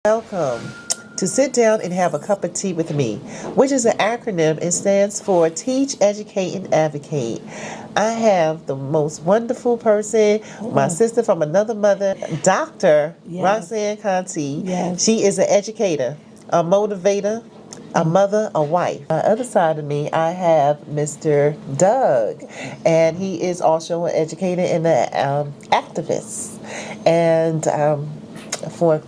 Welcome to Sit Down and Have a Cup of Tea with Me, which is an acronym. It stands for Teach, Educate, and Advocate. I have the most wonderful person, my sister from another mother, Dr. Roxanne Contee. Yes. She is an educator, a motivator, a mother, a wife. On the other side of me, I have Mr. Doug, and he is also an educator and an activist. And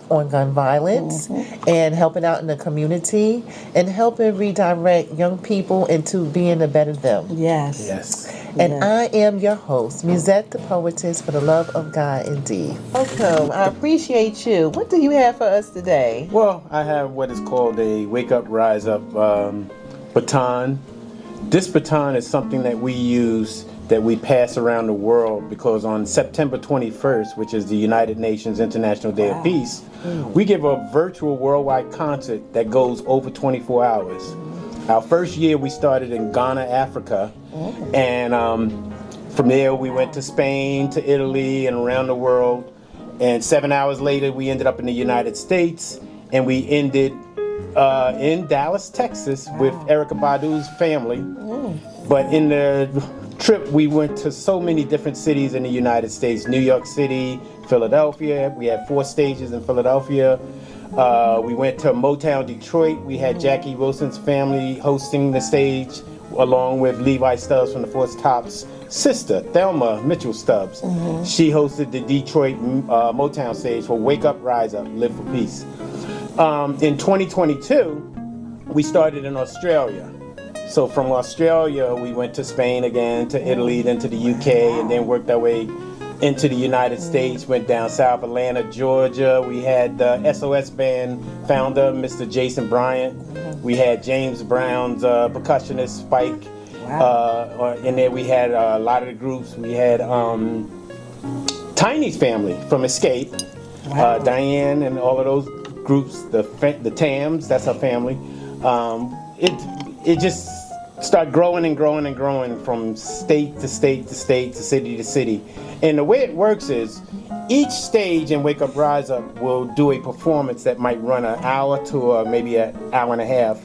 on gun violence and helping out in the community and helping redirect young people into being a better them. Yes. Yes. And I am your host, Musszette, the Poetess, for the love of God indeed. Welcome. I appreciate you. What do you have for us today? Well, I have what is called a Wake Up, Rise Up baton. This baton is something that we use, that we pass around the world, because on September 21st, which is the United Nations International Day of Peace, we give a virtual worldwide concert that goes over 24 hours. Our first year we started in Ghana, Africa, and from there we went to Spain, to Italy, and around the world. And 7 hours later we ended up in the United States, and we ended in Dallas, Texas, with Erykah Badu's family. But in the trip, we went to so many different cities in the United States: New York City, Philadelphia. We had 4 stages in Philadelphia. We went to Motown, Detroit. We had Jackie Wilson's family hosting the stage, along with Levi Stubbs from the Four Tops' sister, Thelma Mitchell Stubbs. She hosted the Detroit Motown stage for Wake Up, Rise Up, Live for Peace. In 2022, we started in Australia. So from Australia, we went to Spain again, to Italy, then to the UK, and then worked our way into the United States, went down south, Atlanta, Georgia. We had the SOS band founder, Mr. Jason Bryant. We had James Brown's percussionist, Spike. And then we had a lot of the groups. We had Tiny's family from Escape, Diane, and all of those groups, the Tams, that's her family. It just started growing and growing and growing from state to state to state to city to city. And the way it works is each stage in Wake Up Rise Up will do a performance that might run an hour to maybe an hour and a half.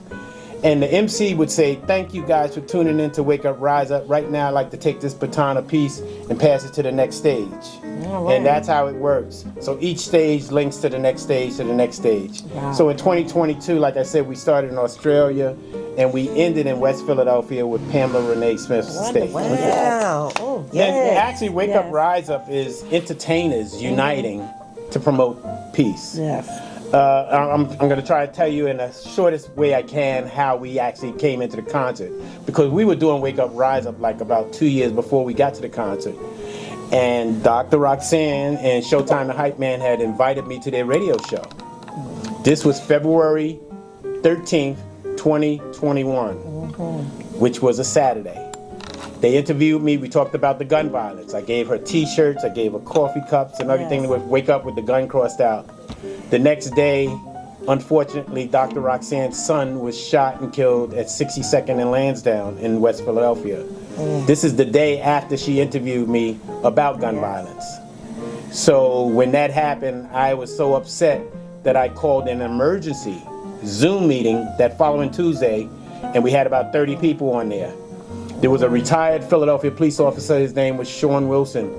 And the MC would say, "Thank you guys for tuning in to Wake Up Rise Up. Right now I'd like to take this baton of peace and pass it to the next stage." And that's how it works. So each stage links to the next stage to the next stage. So in 2022, like I said, we started in Australia and we ended in West Philadelphia with Pamela Renee Smith's stage. Wow. Oh, yes. And actually, Wake Up Rise Up is entertainers uniting to promote peace. Yes. I'm going to try to tell you in the shortest way I can how we actually came into the concert, because we were doing Wake Up Rise Up like about 2 years before we got to the concert. And Dr. Roxanne and Showtime the Hype Man had invited me to their radio show. This was February 13th, 2021, which was a Saturday. They interviewed me. We talked about the gun violence. I gave her t-shirts, I gave her coffee cups and everything that would wake up with the gun crossed out. The next day, unfortunately, Dr. Roxanne's son was shot and killed at 62nd and Lansdowne in West Philadelphia. This is the day after she interviewed me about gun violence. So when that happened, I was so upset that I called an emergency Zoom meeting that following Tuesday, and we had about 30 people on there. There was a retired Philadelphia police officer. His name was Sean Wilson.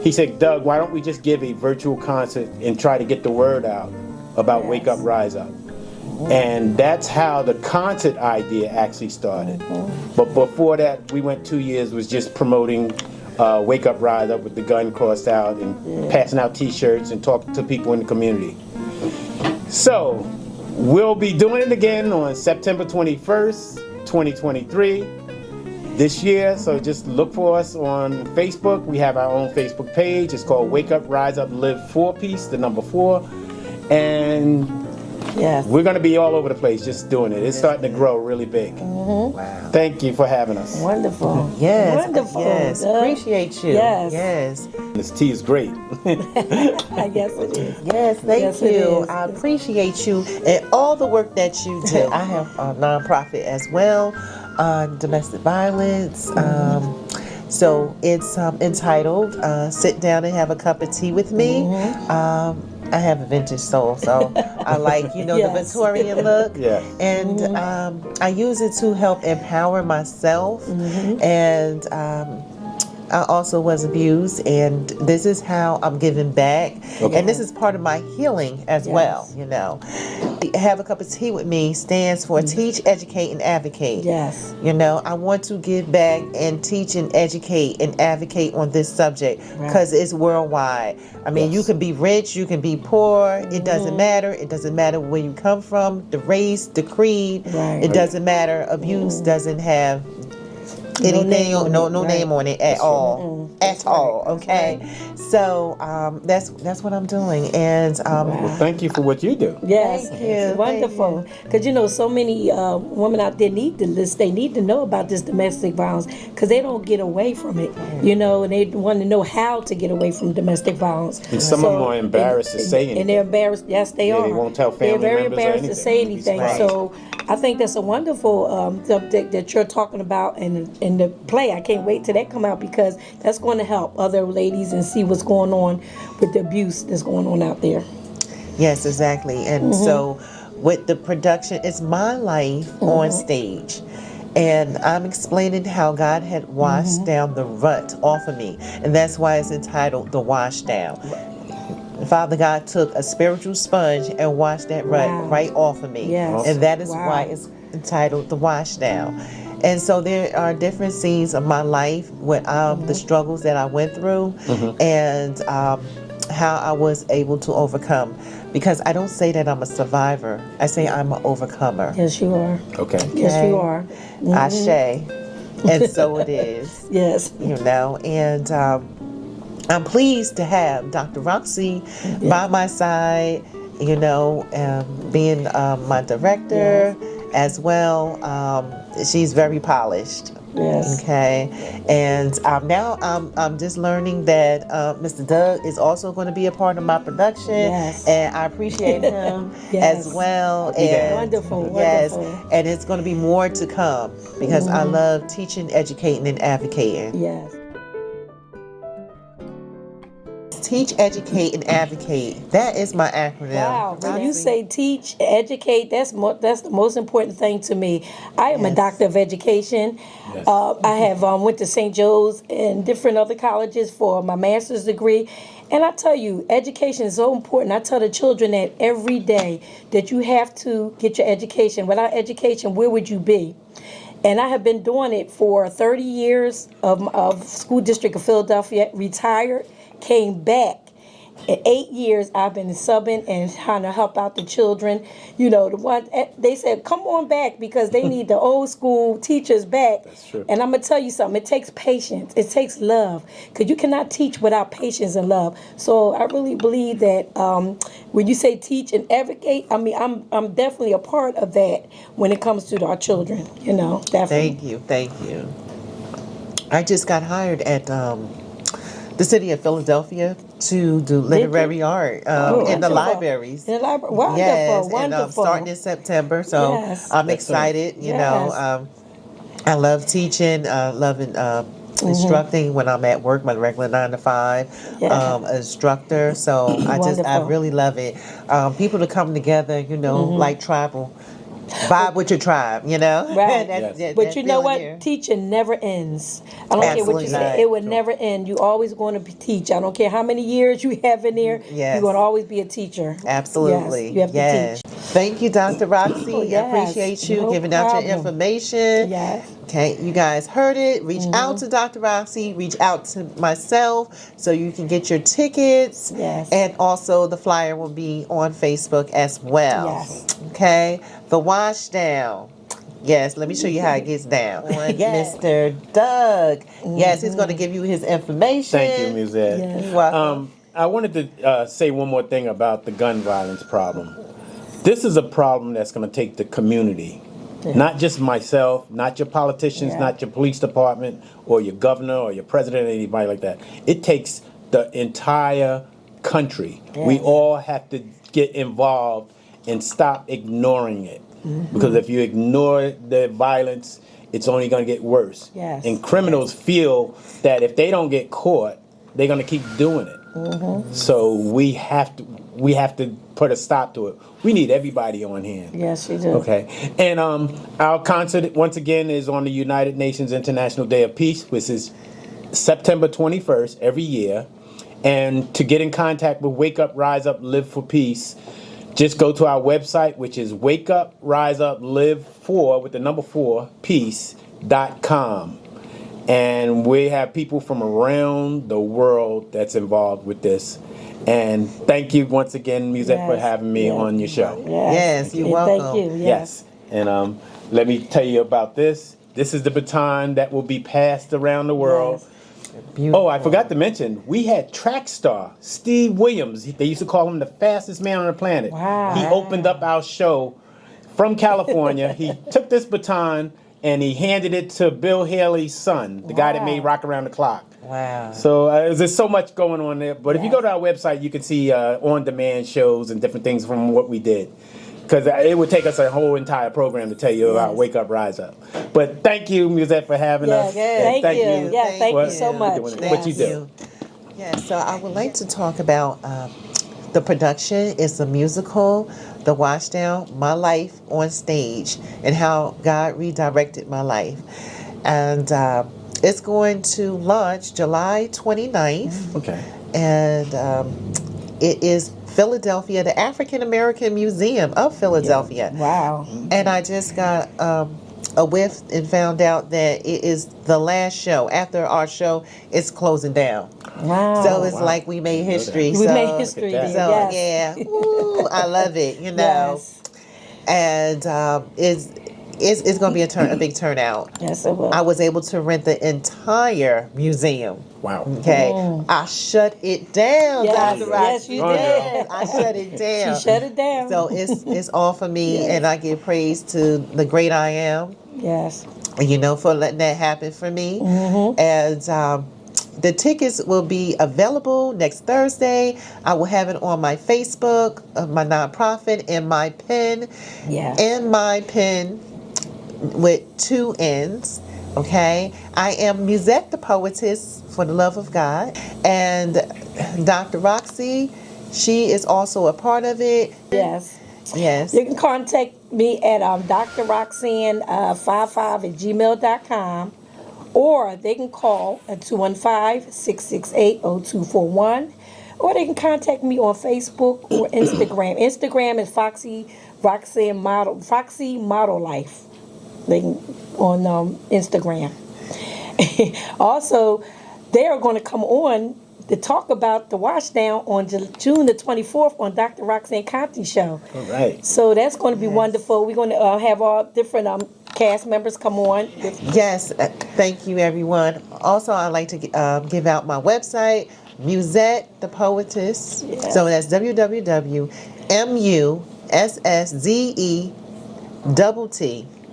He said, "Doug, why don't we just give a virtual concert and try to get the word out about Wake Up, Rise Up?" And that's how the concert idea actually started. But before that, we went 2 years was just promoting Wake Up, Rise Up with the gun crossed out and passing out t-shirts and talking to people in the community. So we'll be doing it again on September 21st, 2023. This year, so just look for us on Facebook. We have our own Facebook page. It's called Wake Up, Rise Up, Live for Peace, the number 4. And we're going to be all over the place just doing it. It's starting to grow really big. Wow. Thank you for having us. Wonderful. Yes. Wonderful. Yes. Appreciate you. Yes. This tea is great. I guess it is. Yes, thank you. I appreciate you and all the work that you do. I have a nonprofit as well on domestic violence. So it's entitled Sit Down and Have a Cup of Tea with Me. I have a vintage soul, so I like, the Yes. Victorian look. Yeah. And I use it to help empower myself. And I also was abused, and this is how I'm giving back. Okay. And this is part of my healing as well, Have a Cup of Tea with Me stands for Teach, Educate, and Advocate. Yes. I want to give back and teach and educate and advocate on this subject because it's worldwide. I mean, you can be rich, you can be poor, it doesn't matter. It doesn't matter where you come from, the race, the creed. Right. It doesn't matter. Abuse doesn't have anything, no name on it at all. At all, okay? So that's what I'm doing. And Well, thank you for what you do. Yes, Thank you, it's wonderful. Because so many women out there need to listen. They need to know about this domestic violence because they don't get away from it. And they want to know how to get away from domestic violence. And some of them are embarrassed to say anything. And they're embarrassed. Yes, they are. They won't tell family They're very members or embarrassed to say anything. Right. So I think that's a wonderful subject that you're talking about in the play. I can't wait till that come out because that's going to help other ladies and see what's going on with the abuse that's going on out there. Yes, exactly. And so with the production, it's my life on stage. And I'm explaining how God had washed down the rut off of me. And that's why it's entitled The Wash Down. Father God took a spiritual sponge and washed that rut right off of me. Yes. And that is why it's entitled The Wash Down. And so there are different scenes of my life with the struggles that I went through and how I was able to overcome. Because I don't say that I'm a survivor. I say I'm an overcomer. Yes, you are. Okay. Yes, you are. Ashe. And so it is. Yes. And I'm pleased to have Dr. Roxy by my side, being my director as well. She's very polished. Yes. Okay. And now I'm just learning that Mr. Doug is also going to be a part of my production. Yes. And I appreciate him as well. And Wonderful. yes. Wonderful. And it's going to be more to come because I love teaching, educating, and advocating. Yes. Teach, educate, and advocate. That is my acronym. Wow, when you say teach, educate, that's the most important thing to me. I am a doctor of education. Yes. I have went to St. Joe's and different other colleges for my master's degree. And I tell you, education is so important. I tell the children that every day that you have to get your education. Without education, where would you be? And I have been doing it for 30 years of School District of Philadelphia, retired. Came back. In 8 years, I've been subbing and trying to help out the children. The one they said, "Come on back," because they need the old school teachers back. That's true. And I'm gonna tell you something. It takes patience. It takes love, because you cannot teach without patience and love. So I really believe that when you say teach and advocate, I mean I'm definitely a part of that when it comes to our children. Definitely. Thank you. I just got hired at the city of Philadelphia to do literary art in the wonderful. libraries. In the library. Wonderful, yes, wonderful. And starting in September, so Yes. I'm excited. I love teaching, loving instructing when I'm at work, my regular 9 to 5 instructor. So I Wonderful. really love it. People to come together, like tribal. Vibe with your tribe, Right. But you know what? Here. Teaching never ends. I don't care what you say. not. It would never end. You always going to teach. I don't care how many years you have in there. Yes. You're going to always be a teacher. Absolutely. Yes, you have to teach. Thank you, Dr. Roxy. Oh, I yes. appreciate you No giving out your problem. information. Yes. Okay, you guys heard it. Reach out to Dr. Roxy. Reach out to myself so you can get your tickets. Yes. And also the flyer will be on Facebook as well. Yes. Okay, the wash down. Yes, let me show you how it gets down. Yes. Mr. Doug. Yes, he's going to give you his information. Thank you, Musszette. Yes. You're welcome. I wanted to say one more thing about the gun violence problem. This is a problem that's going to take the community. Not just myself, not your politicians, not your police department, or your governor, or your president, or anybody like that. It takes the entire country. Yes. We all have to get involved and stop ignoring it. Because if you ignore the violence, it's only going to get worse. Yes. And criminals feel that if they don't get caught, they're going to keep doing it. So we have to put a stop to it. We need everybody on hand. Yes, you do. Okay. And our concert, once again, is on the United Nations International Day of Peace, which is September 21st every year. And to get in contact with Wake Up, Rise Up, Live for Peace, just go to our website, which is Wake Up, Rise Up, Live for, with the number 4, peace.com. And we have people from around the world that's involved with this. And thank you once again, Musszette, for having me on your show. Yes, you're And welcome. Thank you. Yes. And let me tell you about this. This is the baton that will be passed around the world. Beautiful. Oh, I forgot to mention, we had track star Steve Williams. They used to call him the fastest man on the planet. Wow. He opened up our show from California. He took this baton and he handed it to Bill Haley's son, the guy that made Rock Around the Clock. Wow. So there's so much going on there. But if you go to our website, you can see on-demand shows and different things from what we did. Because it would take us a whole entire program to tell you about Wake Up, Rise Up. But thank you, Musszette, for having us. Yes, thank you. Yeah, thank you so much. What you do. Yeah, so I would like to talk about the production. It's a musical, The Washdown, My Life on Stage, and how God redirected my life. And it's going to launch July 29th. Okay. And it is Philadelphia, the African American Museum of Philadelphia. Wow. And I just got a whiff and found out that it is the last show. After our show, it's closing down. Wow. So it's like we made history. We so, made history. Look at So that. Yes. yeah, Ooh, I love it. You know, Yes. and it's going to be a big turnout. Yes, it will. I was able to rent the entire museum. Wow. Okay, I shut it down, Yes, Dr. yes, you Roxanne. did. I shut it down. She shut it down. So it's all for me, and I give praise to the great I am, Yes. you know, for letting that happen for me. And the tickets will be available next Thursday. I will have it on my Facebook, my nonprofit, and my pen, Yeah. and my pen with 2 N's. Okay, I am Musszette the Poetess, for the love of God, and Dr. Roxy, she is also a part of it. Yes. Yes. You can contact me at Dr.Roxanne 55@gmail.com, or they can call at 215-668-0241, or they can contact me on Facebook or Instagram. Instagram is Foxy Model Life. They can on Instagram. Also, they are going to come on to talk about the Washdown on June the 24th on Dr. Roxanne Contee show. All right. So that's going to be wonderful. We're going to have all different cast members come on. Yes, thank you, everyone. Also, I'd like to give out my website, Musszette the Poetess. Yes. So that's www.musszette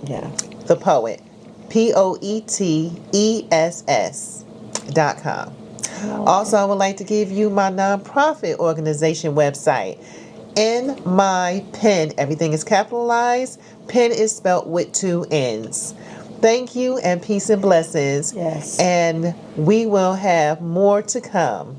Yeah. the poet, POETESS.com. Also, I would like to give you my nonprofit organization website. In my pen, everything is capitalized. Pen is spelled with 2 N's. Thank you, and peace and blessings. Yes. And we will have more to come.